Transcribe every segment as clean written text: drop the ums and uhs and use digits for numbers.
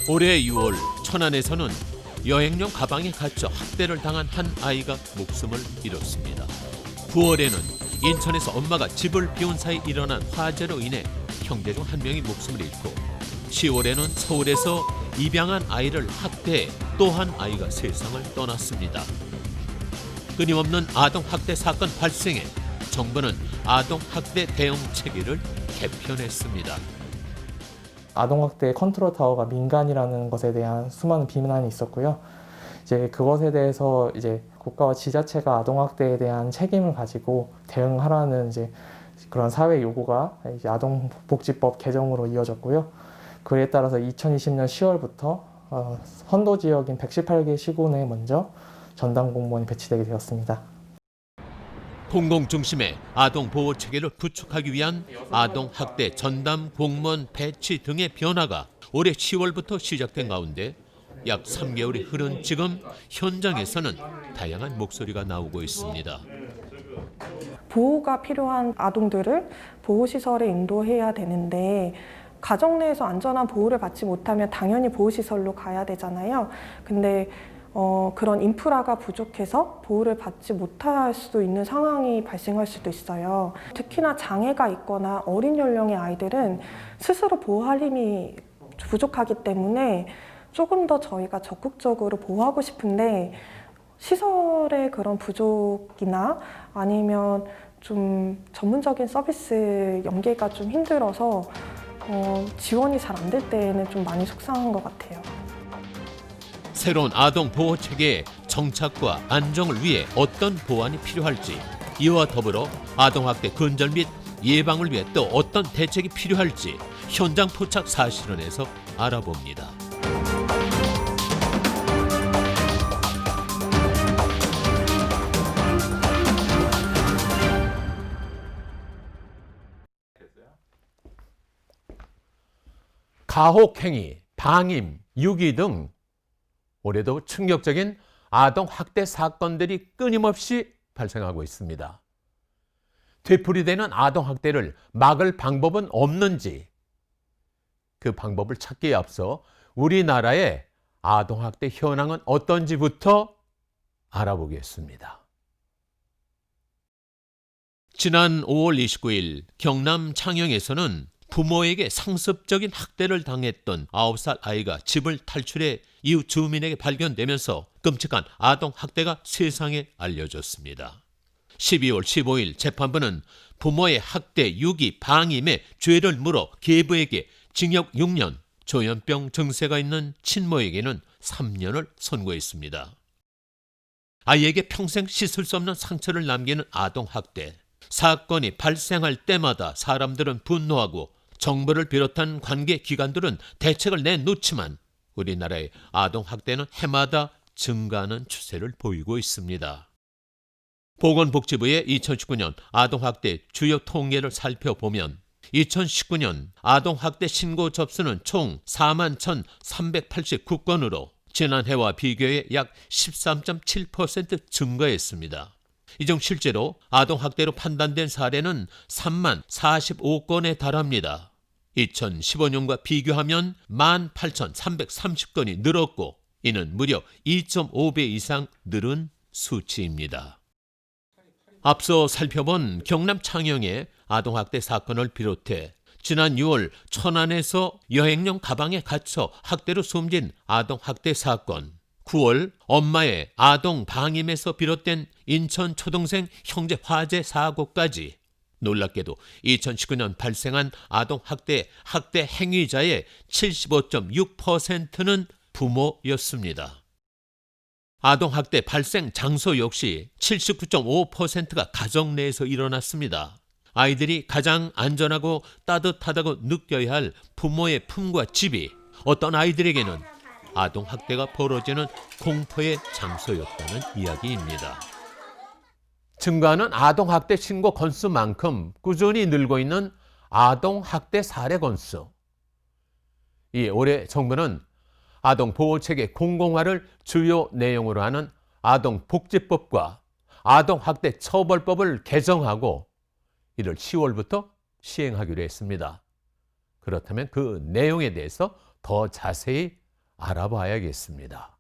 올해 6월 천안에서는 여행용 가방에 갇혀 학대를 당한 한 아이가 목숨을 잃었습니다. 9월에는 인천에서 엄마가 집을 비운 사이 일어난 화재로 인해 형제 중 한 명이 목숨을 잃고 10월에는 서울에서 입양한 아이를 학대해 또 한 아이가 세상을 떠났습니다. 끊임없는 아동학대 사건 발생에 정부는 아동학대 대응 체계를 개편했습니다. 아동학대 컨트롤 타워가 민간이라는 것에 대한 수많은 비난이 있었고요. 이제 그것에 대해서 이제 국가와 지자체가 아동학대에 대한 책임을 가지고 대응하라는 이제 그런 사회 요구가 이제 아동복지법 개정으로 이어졌고요. 그에 따라서 2020년 10월부터 선도 지역인 118개 시군에 먼저 전담 공무원이 배치되게 되었습니다. 공공 중심의 아동 보호 체계를 구축하기 위한 아동 학대 전담 공무원 배치 등의 변화가 올해 10월부터 시작된 가운데 약 3개월이 흐른 지금 현장에서는 다양한 목소리가 나오고 있습니다. 보호가 필요한 아동들을 보호시설에 인도해야 되는데 가정 내에서 안전한 보호를 받지 못하면 당연히 보호시설로 가야 되잖아요. 근데 그런 인프라가 부족해서 보호를 받지 못할 수도 있는 상황이 발생할 수도 있어요. 특히나 장애가 있거나 어린 연령의 아이들은 스스로 보호할 힘이 부족하기 때문에 조금 더 저희가 적극적으로 보호하고 싶은데 시설의 그런 부족이나 아니면 좀 전문적인 서비스 연계가 좀 힘들어서 지원이 잘 안 될 때에는 좀 많이 속상한 것 같아요. 새로운 아동 보호 체계의 정착과 안정을 위해 어떤 보완이 필요할지, 이와 더불어 아동학대 근절 및 예방을 위해 또 어떤 대책이 필요할지 현장 포착 사실원에서 알아봅니다. 가혹행위, 방임, 유기 등 올해도 충격적인 아동학대 사건들이 끊임없이 발생하고 있습니다. 되풀이되는 아동학대를 막을 방법은 없는지, 그 방법을 찾기에 앞서 우리나라의 아동학대 현황은 어떤지부터 알아보겠습니다. 지난 5월 29일 경남 창녕에서는 부모에게 상습적인 학대를 당했던 9살 아이가 집을 탈출해 이웃 주민에게 발견되면서 끔찍한 아동학대가 세상에 알려졌습니다. 12월 15일 재판부는 부모의 학대, 유기, 방임에 죄를 물어 계부에게 징역 6년, 조현병 증세가 있는 친모에게는 3년을 선고했습니다. 아이에게 평생 씻을 수 없는 상처를 남기는 아동학대. 사건이 발생할 때마다 사람들은 분노하고 정부를 비롯한 관계기관들은 대책을 내놓지만 우리나라의 아동학대는 해마다 증가하는 추세를 보이고 있습니다. 보건복지부의 2019년 아동학대 주요 통계를 살펴보면 2019년 아동학대 신고 접수는 총 41,389건으로 지난해와 비교해 약 13.7% 증가했습니다. 이 중 실제로 아동학대로 판단된 사례는 30,045건에 달합니다. 2015년과 비교하면 18,330건이 늘었고 이는 무려 2.5배 이상 늘은 수치입니다. 앞서 살펴본 경남 창녕의 아동학대 사건을 비롯해 지난 6월 천안에서 여행용 가방에 갇혀 학대로 숨진 아동학대 사건, 9월 엄마의 아동 방임에서 비롯된 인천 초등생 형제 화재 사고까지 놀랍게도 2019년 발생한 아동학대 행위자의 75.6%는 부모였습니다. 아동학대 발생 장소 역시 79.5%가 가정 내에서 일어났습니다. 아이들이 가장 안전하고 따뜻하다고 느껴야 할 부모의 품과 집이 어떤 아이들에게는 아동학대가 벌어지는 공포의 장소였다는 이야기입니다. 증가하는 아동학대 신고 건수만큼 꾸준히 늘고 있는 아동학대 사례 건수. 올해 정부는 아동보호체계 공공화를 주요 내용으로 하는 아동복지법과 아동학대 처벌법을 개정하고 이를 10월부터 시행하기로 했습니다. 그렇다면 그 내용에 대해서 더 자세히 알아봐야겠습니다.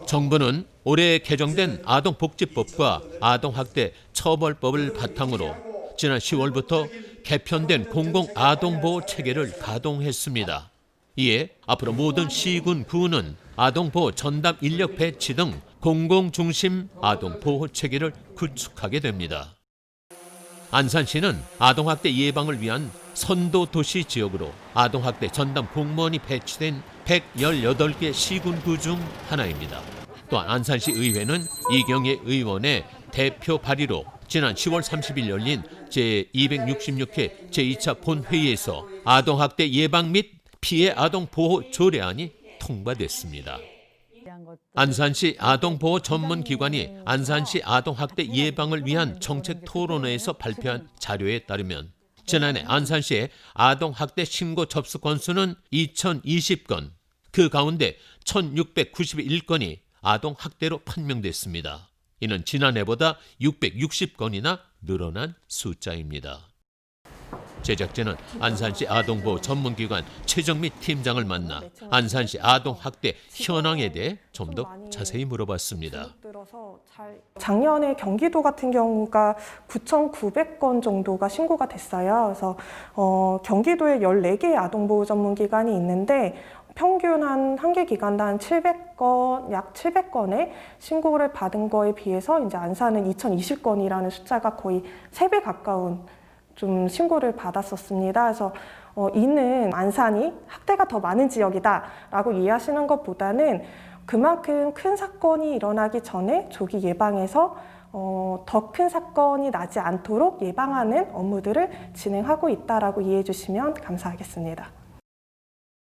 정부는 올해 개정된 아동복지법과 아동학대 처벌법을 바탕으로 지난 10월부터 개편된 공공아동보호 체계를 가동했습니다. 이에 앞으로 모든 시군, 구는 아동보호 전담 인력 배치 등 공공중심 아동보호 체계를 구축하게 됩니다. 안산시는 아동학대 예방을 위한 선도도시 지역으로 아동학대 전담 공무원이 배치된 118개 시군구 중 하나입니다. 또한 안산시 의회는 이경혜 의원의 대표 발의로 지난 10월 30일 열린 제266회 제2차 본회의에서 아동학대 예방 및 피해 아동 보호 조례안이 통과됐습니다. 안산시 아동보호 전문기관이 안산시 아동학대 예방을 위한 정책 토론회에서 발표한 자료에 따르면 지난해 안산시의 아동학대 신고 접수 건수는 2020건, 그 가운데 1691건이 아동학대로 판명됐습니다. 이는 지난해보다 660건이나 늘어난 숫자입니다. 제작진은 안산시 아동보호 전문기관 최정미 팀장을 만나 안산시 아동학대 현황에 대해 좀 더 자세히 물어봤습니다. 작년에 경기도 같은 경우가 9,900건 정도가 신고가 됐어요. 그래서 경기도에 14개의 아동보호 전문기관이 있는데 평균 한 개 기관당 700건, 약 700건의 신고를 받은 거에 비해서 이제 안산은 2,020건이라는 숫자가 거의 3배 가까운 좀 신고를 받았었습니다. 그래서 이는 안산이 학대가 더 많은 지역이다라고 이해하시는 것보다는 그만큼 큰 사건이 일어나기 전에 조기 예방해서 더 큰 사건이 나지 않도록 예방하는 업무들을 진행하고 있다라고 이해해 주시면 감사하겠습니다.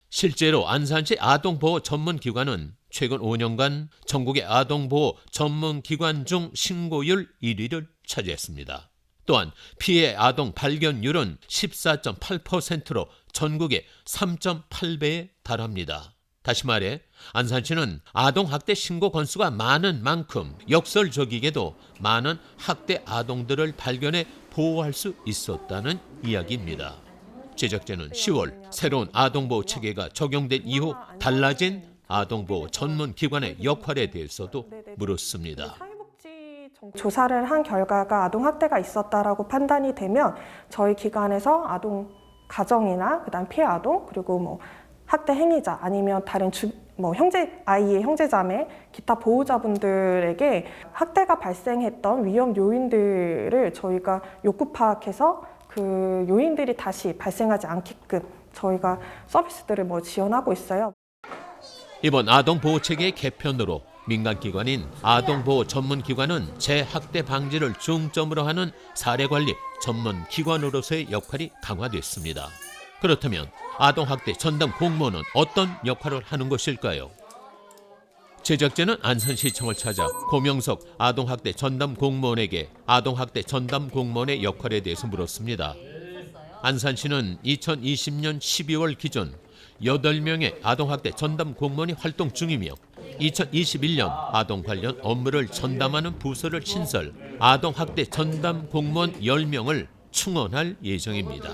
실제로 안산시 아동보호 전문기관은 최근 5년간 전국의 아동보호 전문기관 중 신고율 1위를 차지했습니다. 또한 피해 아동 발견율은 14.8%로 전국의 3.8배에 달합니다. 다시 말해 안산시는 아동학대 신고 건수가 많은 만큼 역설적이게도 많은 학대 아동들을 발견해 보호할 수 있었다는 이야기입니다. 제작진은 10월 새로운 아동보호 체계가 적용된 이후 달라진 아동보호 전문기관의 역할에 대해서도 물었습니다. 조사를 한 결과가 아동학대가 있었다라고 판단이 되면 저희 기관에서 아동 가정이나 그다음 피해 아동 그리고 학대 행위자 아니면 다른 아이의 형제자매 기타 보호자분들에게 학대가 발생했던 위험 요인들을 저희가 욕구 파악해서 그 요인들이 다시 발생하지 않게끔 저희가 서비스들을 지원하고 있어요. 이번 아동보호체계 개편으로 민간기관인 아동보호 전문기관은 재학대 방지를 중점으로 하는 사례관리 전문기관으로서의 역할이 강화됐습니다. 그렇다면 아동학대 전담 공무원은 어떤 역할을 하는 것일까요? 제작진은 안산시청을 찾아 고명석 아동학대 전담 공무원에게 아동학대 전담 공무원의 역할에 대해서 물었습니다. 안산시는 2020년 12월 기준 8명의 아동학대 전담 공무원이 활동 중이며 2021년 아동 관련 업무를 전담하는 부서를 신설, 아동학대 전담 공무원 10명을 충원할 예정입니다.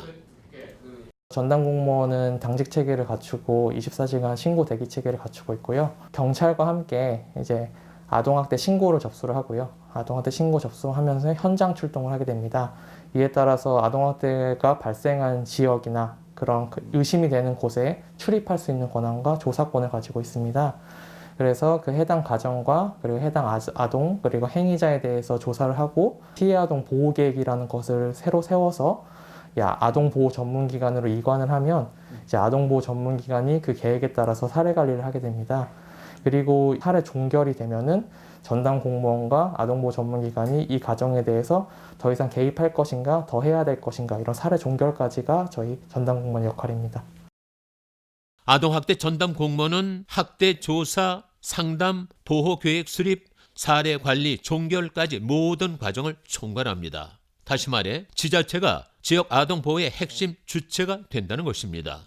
전담 공무원은 당직 체계를 갖추고 24시간 신고 대기 체계를 갖추고 있고요. 경찰과 함께 이제 아동학대 신고를 접수를 하고요. 아동학대 신고 접수하면서 현장 출동을 하게 됩니다. 이에 따라서 아동학대가 발생한 지역이나 그런 의심이 되는 곳에 출입할 수 있는 권한과 조사권을 가지고 있습니다. 그래서 그 해당 가정과 그리고 해당 아동 그리고 행위자에 대해서 조사를 하고 피해 아동 보호 계획이라는 것을 새로 세워서 아동 보호 전문기관으로 이관을 하면 이제 아동 보호 전문기관이 그 계획에 따라서 사례 관리를 하게 됩니다. 그리고 사례 종결이 되면은 전담 공무원과 아동 보호 전문기관이 이 가정에 대해서 더 이상 개입할 것인가, 더 해야 될 것인가 이런 사례 종결까지가 저희 전담 공무원 역할입니다. 아동학대 전담 공무원은 학대 조사, 상담, 보호계획 수립, 사례 관리, 종결까지 모든 과정을 총괄합니다. 다시 말해 지자체가 지역 아동보호의 핵심 주체가 된다는 것입니다.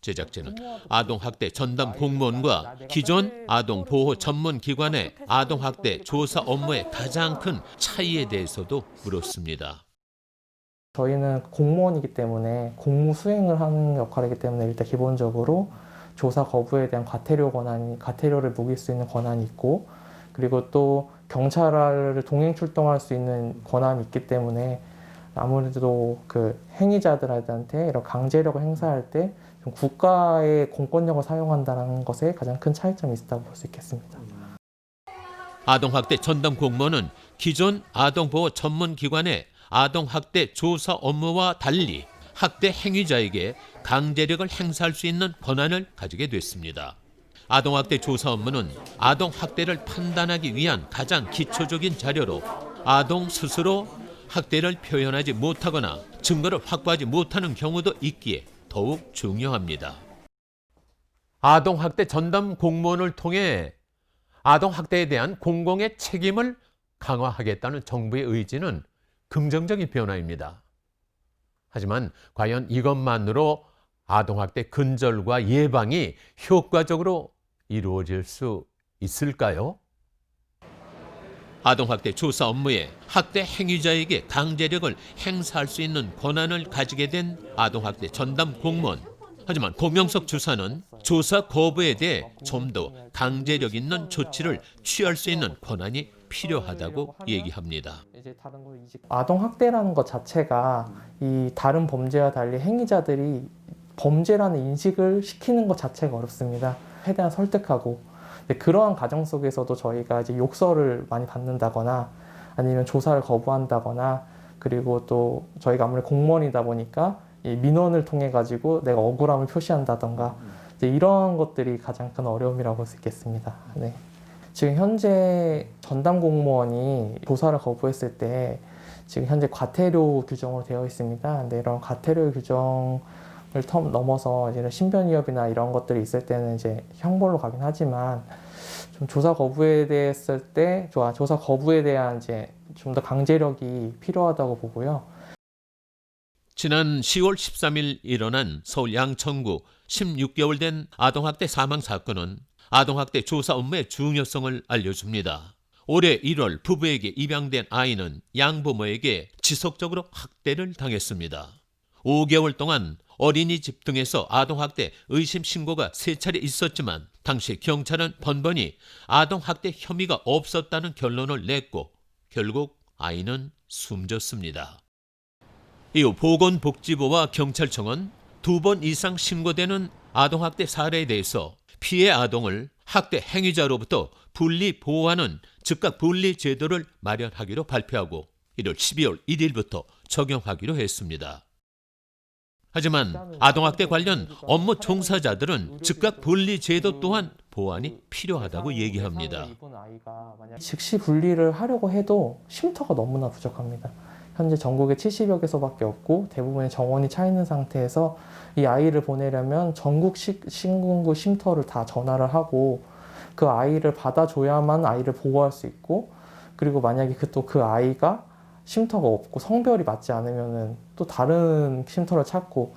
제작진은 아동학대 전담 공무원과 기존 아동보호 전문기관의 아동학대 조사 업무의 가장 큰 차이에 대해서도 물었습니다. 저희는 공무원이기 때문에 공무 수행을 하는 역할이기 때문에 일단 기본적으로 조사 거부에 대한 과태료를 묵일 수 있는 권한이 있고, 그리고 또 경찰을 동행 출동할 수 있는 권한이 있기 때문에 아무래도 그 행위자들한테 이런 강제력을 행사할 때 좀 국가의 공권력을 사용한다는 것에 가장 큰 차이점이 있다고 볼 수 있겠습니다. 아동학대 전담 공무원은 기존 아동보호 전문기관의 아동학대 조사 업무와 달리 학대 행위자에게 강제력을 행사할 수 있는 권한을 가지게 됐습니다. 아동학대 조사 업무는 아동학대를 판단하기 위한 가장 기초적인 자료로 아동 스스로 학대를 표현하지 못하거나 증거를 확보하지 못하는 경우도 있기에 더욱 중요합니다. 아동학대 전담 공무원을 통해 아동학대에 대한 공공의 책임을 강화하겠다는 정부의 의지는 긍정적인 변화입니다. 하지만 과연 이것만으로 아동학대 근절과 예방이 효과적으로 이루어질 수 있을까요? 아동학대 조사 업무에 학대 행위자에게 강제력을 행사할 수 있는 권한을 가지게 된 아동학대 전담 공무원. 하지만 고명석 주사는 조사 거부에 대해 좀 더 강제력 있는 조치를 취할 수 있는 권한이 필요하다고 얘기합니다. 아동학대라는 것 자체가 이 다른 범죄와 달리 행위자들이 범죄라는 인식을 시키는 것 자체가 어렵습니다. 최대한 설득하고, 그러한 과정 속에서도 저희가 이제 욕설을 많이 받는다거나 아니면 조사를 거부한다거나, 그리고 또 저희가 아무래도 공무원이다 보니까 이 민원을 통해 가지고 내가 억울함을 표시한다던가 이제 이런 것들이 가장 큰 어려움이라고 볼 수 있겠습니다. 네. 지금 현재 전담 공무원이 조사를 거부했을 때 지금 현재 과태료 규정으로 되어 있습니다. 근데 이런 과태료 규정을 넘어서 이제 신변 위협이나 이런 것들이 있을 때는 이제 형벌로 가긴 하지만 좀 조사 거부에 대했을 때 조사 거부에 대한 이제 좀 더 강제력이 필요하다고 보고요. 지난 10월 13일 일어난 서울 양천구 16개월 된 아동학대 사망 사건은 아동학대 조사 업무의 중요성을 알려줍니다. 올해 1월 부부에게 입양된 아이는 양부모에게 지속적으로 학대를 당했습니다. 5개월 동안 어린이집 등에서 아동학대 의심 신고가 3차례 있었지만 당시 경찰은 번번이 아동학대 혐의가 없었다는 결론을 냈고 결국 아이는 숨졌습니다. 이후 보건복지부와 경찰청은 2번 이상 신고되는 아동학대 사례에 대해서 피해 아동을 학대 행위자로부터 분리 보호하는 즉각 분리 제도를 마련하기로 발표하고 1월 12월 1일부터 적용하기로 했습니다. 하지만 아동학대 관련 업무 종사자들은 즉각 분리 제도 또한 보완이 필요하다고 얘기합니다. 즉시 분리를 하려고 해도 쉼터가 너무나 부족합니다. 현재 전국에 70여 개소밖에 없고 대부분의 정원이 차 있는 상태에서 이 아이를 보내려면 전국 신군구 쉼터를 다 전화를 하고 그 아이를 받아줘야만 아이를 보호할 수 있고, 그리고 만약에 그 아이가 쉼터가 없고 성별이 맞지 않으면은 또 다른 쉼터를 찾고,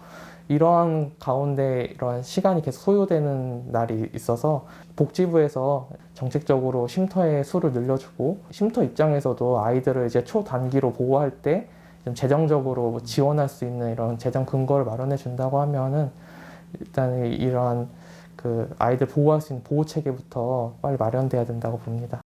이러한 가운데 이러한 시간이 계속 소요되는 날이 있어서 복지부에서 정책적으로 쉼터의 수를 늘려주고, 쉼터 입장에서도 아이들을 이제 초단기로 보호할 때 좀 재정적으로 지원할 수 있는 이런 재정 근거를 마련해 준다고 하면은 일단 이러한 그 아이들 보호할 수 있는 보호 체계부터 빨리 마련돼야 된다고 봅니다.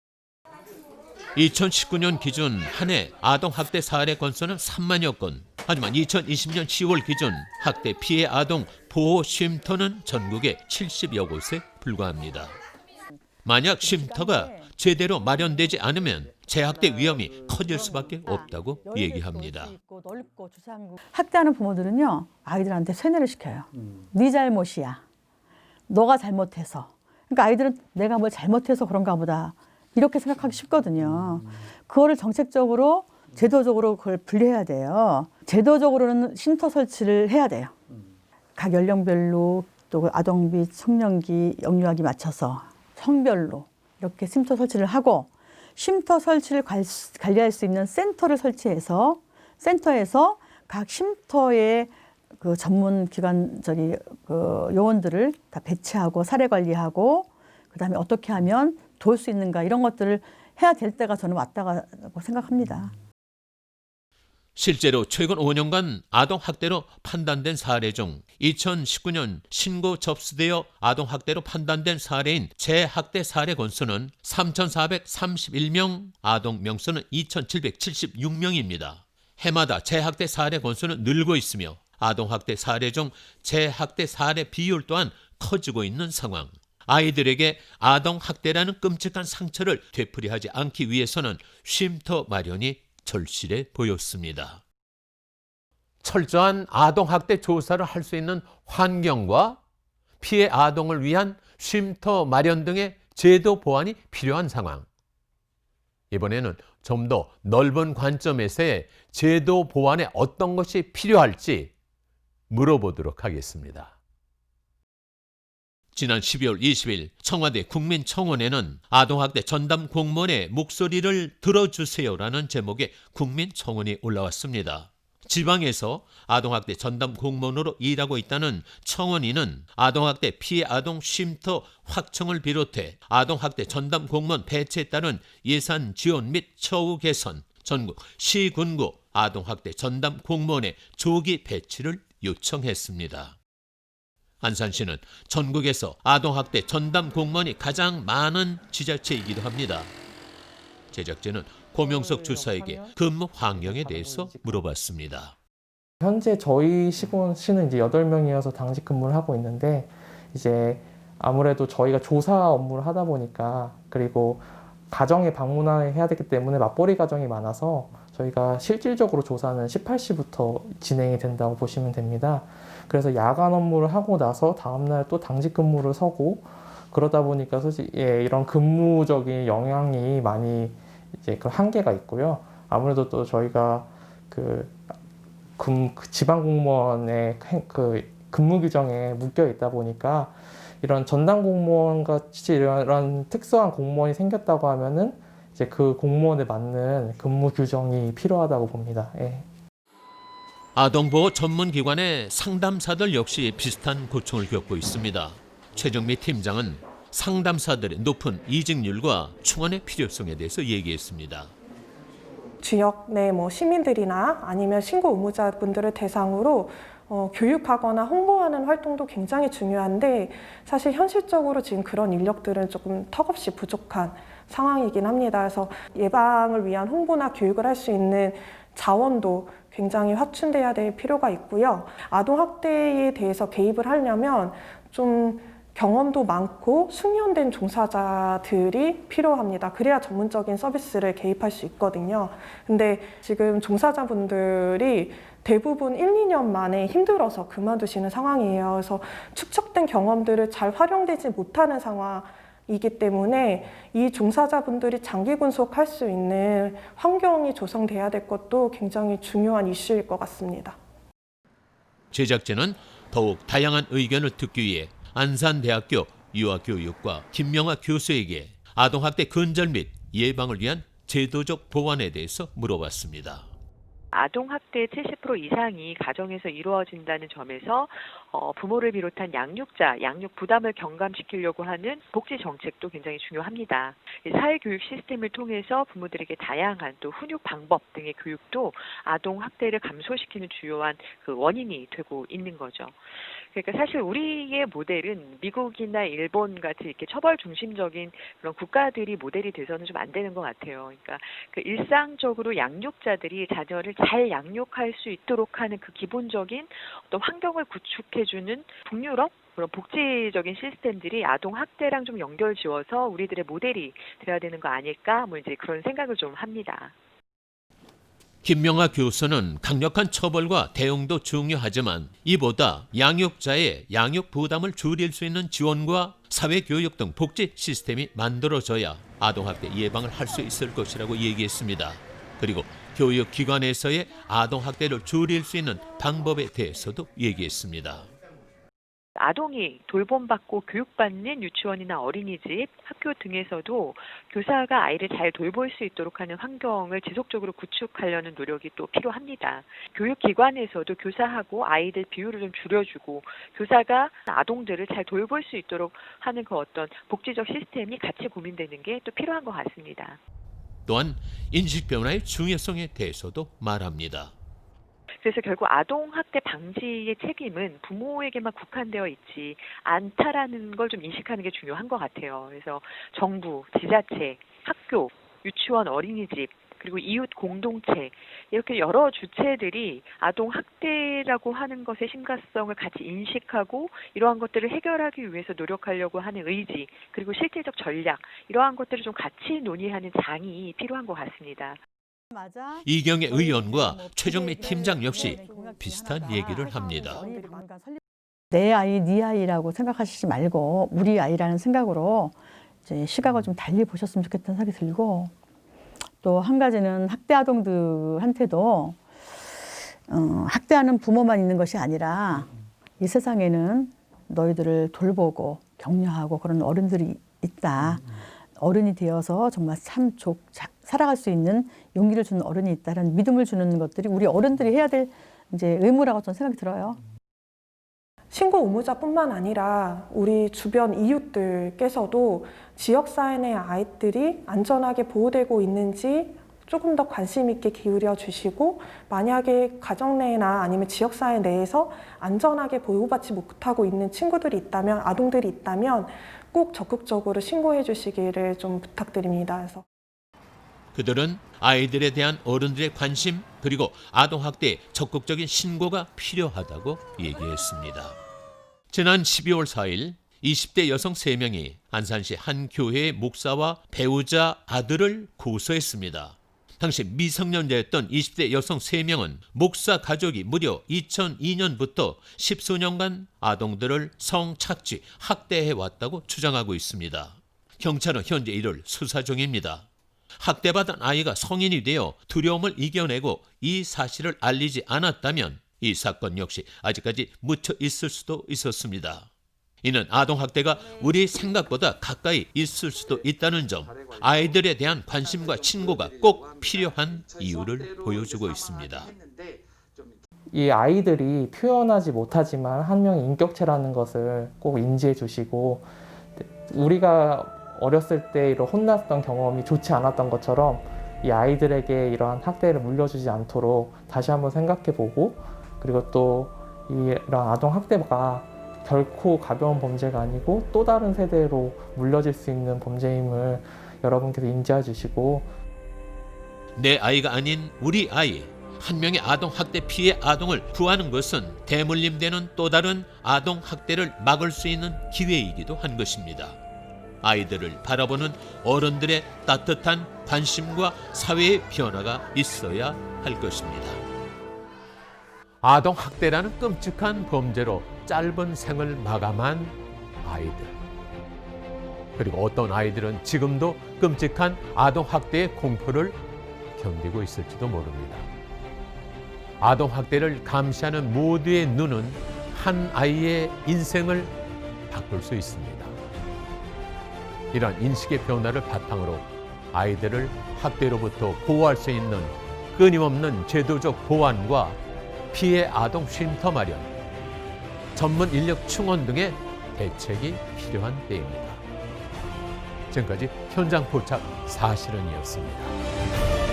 2019년 기준 한 해 아동학대 사례 건수는 3만여 건. 하지만 2020년 10월 기준 학대 피해 아동 보호 쉼터는 전국에 70여 곳에 불과합니다. 만약 쉼터가 제대로 마련되지 않으면 재학대 위험이 커질 수밖에 없다고 얘기합니다. 학대하는 부모들은요, 아이들한테 세뇌를 시켜요. 네 잘못이야. 너가 잘못해서. 그러니까 아이들은 내가 뭘 잘못해서 그런가 보다 이렇게 생각하기 쉽거든요. 그거를 정책적으로 제도적으로 그걸 분리해야 돼요. 제도적으로는 쉼터 설치를 해야 돼요. 각 연령별로 또 아동비, 청년기, 영유아기 맞춰서 성별로 이렇게 쉼터 설치를 하고, 쉼터 설치를 관리할 수 있는 센터를 설치해서 센터에서 각 쉼터의 그 전문 기관 그 요원들을 다 배치하고 사례 관리하고, 그다음에 어떻게 하면 도울 수 있는가 이런 것들을 해야 될 때가 저는 왔다고 생각합니다. 실제로 최근 5년간 아동학대로 판단된 사례 중 2019년 신고 접수되어 아동학대로 판단된 사례인 재학대 사례 건수는 3,431명, 아동 명수는 2,776명입니다. 해마다 재학대 사례 건수는 늘고 있으며 아동학대 사례 중 재학대 사례 비율 또한 커지고 있는 상황. 아이들에게 아동학대라는 끔찍한 상처를 되풀이하지 않기 위해서는 쉼터 마련이 절실해 보였습니다. 철저한 아동학대 조사를 할 수 있는 환경과 피해 아동을 위한 쉼터 마련 등의 제도 보완이 필요한 상황. 이번에는 좀 더 넓은 관점에서의 제도 보완에 어떤 것이 필요할지 물어보도록 하겠습니다. 지난 12월 20일 청와대 국민청원에는 아동학대 전담 공무원의 목소리를 들어주세요라는 제목의 국민청원이 올라왔습니다. 지방에서 아동학대 전담 공무원으로 일하고 있다는 청원인은 아동학대 피해 아동 쉼터 확충을 비롯해 아동학대 전담 공무원 배치에 따른 예산 지원 및 처우 개선, 전국 시군구 아동학대 전담 공무원의 조기 배치를 요청했습니다. 안산시는 전국에서 아동학대 전담 공무원이 가장 많은 지자체이기도 합니다. 제작진은 고명석 주사에게 근무 환경에 대해서 물어봤습니다. 현재 저희 시는 이제 8명이어서 당직 근무를 하고 있는데 이제 아무래도 저희가 조사 업무를 하다 보니까 그리고 가정에 방문을 해야 되기 때문에 맞벌이 가정이 많아서 저희가 실질적으로 조사는 18시부터 진행이 된다고 보시면 됩니다. 그래서 야간 업무를 하고 나서 다음날 또 당직 근무를 서고 그러다 보니까 솔직히 이런 근무적인 영향이 많이 이제 그 한계가 있고요. 아무래도 또 저희가 지방 공무원의 근무 규정에 묶여 있다 보니까 이런 전담 공무원 같이 이런 특수한 공무원이 생겼다고 하면은 이제 그 공무원에 맞는 근무 규정이 필요하다고 봅니다. 예. 아동보호 전문기관의 상담사들 역시 비슷한 고충을 겪고 있습니다. 최정미 팀장은 상담사들의 높은 이직률과 충원의 필요성에 대해서 얘기했습니다. 지역 내 시민들이나 아니면 신고 의무자분들을 대상으로 교육하거나 홍보하는 활동도 굉장히 중요한데 사실 현실적으로 지금 그런 인력들은 조금 턱없이 부족한 상황이긴 합니다. 그래서 예방을 위한 홍보나 교육을 할 수 있는 자원도 굉장히 확충돼야 될 필요가 있고요. 아동학대에 대해서 개입을 하려면 좀 경험도 많고 숙련된 종사자들이 필요합니다. 그래야 전문적인 서비스를 개입할 수 있거든요. 근데 지금 종사자분들이 대부분 1, 2년 만에 힘들어서 그만두시는 상황이에요. 그래서 축적된 경험들을 잘 활용되지 못하는 상황이기 때문에 이 종사자분들이 장기 군속할 수 있는 환경이 조성돼야 될 것도 굉장히 중요한 이슈일 것 같습니다. 제작진은 더욱 다양한 의견을 듣기 위해 안산대학교 유아교육과 김명아 교수에게 아동학대 근절 및 예방을 위한 제도적 보완에 대해서 물어봤습니다. 아동학대의 70% 이상이 가정에서 이루어진다는 점에서 부모를 비롯한 양육자, 양육 부담을 경감시키려고 하는 복지 정책도 굉장히 중요합니다. 사회교육 시스템을 통해서 부모들에게 다양한 또 훈육 방법 등의 교육도 아동학대를 감소시키는 주요한 그 원인이 되고 있는 거죠. 그러니까 사실 우리의 모델은 미국이나 일본 같이 이렇게 처벌 중심적인 그런 국가들이 모델이 돼서는 좀 안 되는 것 같아요. 그러니까 그 일상적으로 양육자들이 자녀를 잘 양육할 수 있도록 하는 그 기본적인 어떤 환경을 구축해주는 북유럽 그런 복지적인 시스템들이 아동 학대랑 좀 연결 지어서 우리들의 모델이 돼야 되는 거 아닐까? 이제 그런 생각을 좀 합니다. 김명아 교수는 강력한 처벌과 대응도 중요하지만 이보다 양육자의 양육 부담을 줄일 수 있는 지원과 사회교육 등 복지 시스템이 만들어져야 아동학대 예방을 할 수 있을 것이라고 얘기했습니다. 그리고 교육기관에서의 아동학대를 줄일 수 있는 방법에 대해서도 얘기했습니다. 아동이 돌봄받고 교육받는 유치원이나 어린이집, 학교 등에서도 교사가 아이를 잘 돌볼 수 있도록 하는 환경을 지속적으로 구축하려는 노력이 또 필요합니다. 교육기관에서도 교사하고 아이들 비율을 좀 줄여주고 교사가 아동들을 잘 돌볼 수 있도록 하는 그 어떤 복지적 시스템이 같이 고민되는 게 또 필요한 것 같습니다. 또한 인식 변화의 중요성에 대해서도 말합니다. 그래서 결국 아동학대 방지의 책임은 부모에게만 국한되어 있지 않다라는 걸 좀 인식하는 게 중요한 것 같아요. 그래서 정부, 지자체, 학교, 유치원, 어린이집, 그리고 이웃 공동체 이렇게 여러 주체들이 아동 학대라고 하는 것의 심각성을 같이 인식하고 이러한 것들을 해결하기 위해서 노력하려고 하는 의지 그리고 실질적 전략 이러한 것들을 좀 같이 논의하는 장이 필요한 것 같습니다. 맞아. 이경애 의원과 최정미 팀장 역시 비슷한 얘기를 합니다. 내 아이, 네 아이라고 생각하시지 말고 우리 아이라는 생각으로 이제 시각을 좀 달리 보셨으면 좋겠다는 생각이 들고 또 한 가지는 학대 아동들한테도 학대하는 부모만 있는 것이 아니라 이 세상에는 너희들을 돌보고 격려하고 그런 어른들이 있다. 어른이 되어서 정말 참 살아갈 수 있는 용기를 주는 어른이 있다는 믿음을 주는 것들이 우리 어른들이 해야 될 이제 의무라고 저는 생각이 들어요. 신고 의무자뿐만 아니라 우리 주변 이웃들께서도 지역사회 내 아이들이 안전하게 보호되고 있는지 조금 더 관심 있게 기울여 주시고 만약에 가정 내나 아니면 지역사회 내에서 안전하게 보호받지 못하고 있는 친구들이 있다면 아동들이 있다면 꼭 적극적으로 신고해 주시기를 좀 부탁드립니다. 그래서 그들은 아이들에 대한 어른들의 관심 그리고 아동학대의 적극적인 신고가 필요하다고 얘기했습니다. 지난 12월 4일 20대 여성 3명이 안산시 한 교회의 목사와 배우자 아들을 고소했습니다. 당시 미성년자였던 20대 여성 3명은 목사 가족이 무려 2002년부터 10수년간 아동들을 성착취, 학대해왔다고 주장하고 있습니다. 경찰은 현재 이를 수사 중입니다. 학대받은 아이가 성인이 되어 두려움을 이겨내고 이 사실을 알리지 않았다면 이 사건 역시 아직까지 묻혀 있을 수도 있었습니다. 이는 아동학대가 우리 생각보다 가까이 있을 수도 있다는 점, 아이들에 대한 관심과 신고가 꼭 필요한 이유를 보여주고 있습니다. 이 아이들이 표현하지 못하지만 한 명의 인격체라는 것을 꼭 인지해 주시고 우리가 어렸을 때 이런 혼났던 경험이 좋지 않았던 것처럼 이 아이들에게 이러한 학대를 물려주지 않도록 다시 한번 생각해 보고 그리고 또 이런 아동 학대가 결코 가벼운 범죄가 아니고 또 다른 세대로 물려질 수 있는 범죄임을 여러분께서 인지해 주시고 내 아이가 아닌 우리 아이, 한 명의 아동학대 피해 아동을 구하는 것은 대물림되는 또 다른 아동학대를 막을 수 있는 기회이기도 한 것입니다. 아이들을 바라보는 어른들의 따뜻한 관심과 사회의 변화가 있어야 할 것입니다. 아동학대라는 끔찍한 범죄로 짧은 생을 마감한 아이들. 그리고 어떤 아이들은 지금도 끔찍한 아동학대의 공포를 견디고 있을지도 모릅니다. 아동학대를 감시하는 모두의 눈은 한 아이의 인생을 바꿀 수 있습니다. 이러한 인식의 변화를 바탕으로 아이들을 학대로부터 보호할 수 있는 끊임없는 제도적 보완과 피해 아동 쉼터 마련, 전문 인력 충원 등의 대책이 필요한 때입니다. 지금까지 현장 포착 사실은이었습니다.